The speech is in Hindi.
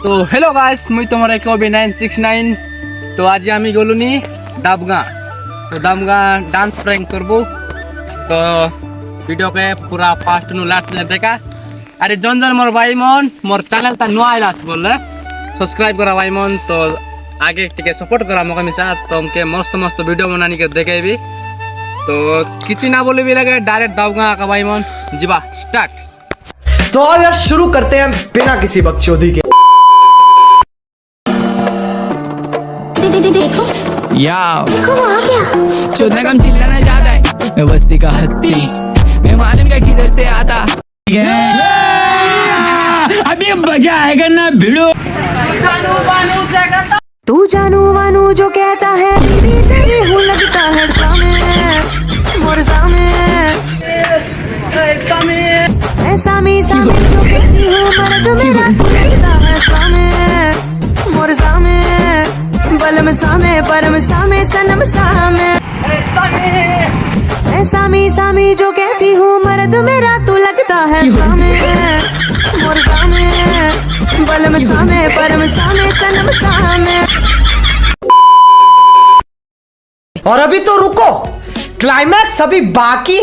तो हेलो गाइस, मुई तुम्हारे कबी 969। तो आज आमी गलुनी दाबगा। तो दाबगा डांस प्रैंक करबो। तो वीडियो के पूरा फास्ट नु लास्ट ने देखा। अरे जन जन मोर भाई मन मोर चैनल ता नुआ आइला बोले सब्सक्राइब करा भाई मन। तो आगे टिके सपोर्ट करा मका मिसा तुमके मस्त मस्त वीडियो बनानी के देखे भी। तो किसी ना बोले भी लगे डायरेक्ट दाबगा का भाई मन जीवा स्टार्ट। तो यार शुरू करते हैं बिना किसी बकचोदी के। देखो याओ देखो वो आ गया। चोदना कम चिल्लाना चाहता है, मैं बस्ती का हस्ती, मैं मालूम क्या किधर से आता। अभी मजा आएगा ना भिड़ो। तू जानू वानू जो कहता है बीवी तेरी हूँ लगता है सामे मोर सामे, सामी सामी जो कहती हूँ मर्द मेरा तू लगता है सामे मोर सामे, बलम सामे परम सामे सनम सामे, सामी सामी जो कहती हूँ मर्द मेरा तू लगता है सामे मोर सामे, बलम सामे परम सामे सनम सामे। और अभी तो रुको, क्लाइमैक्स अभी बाकी।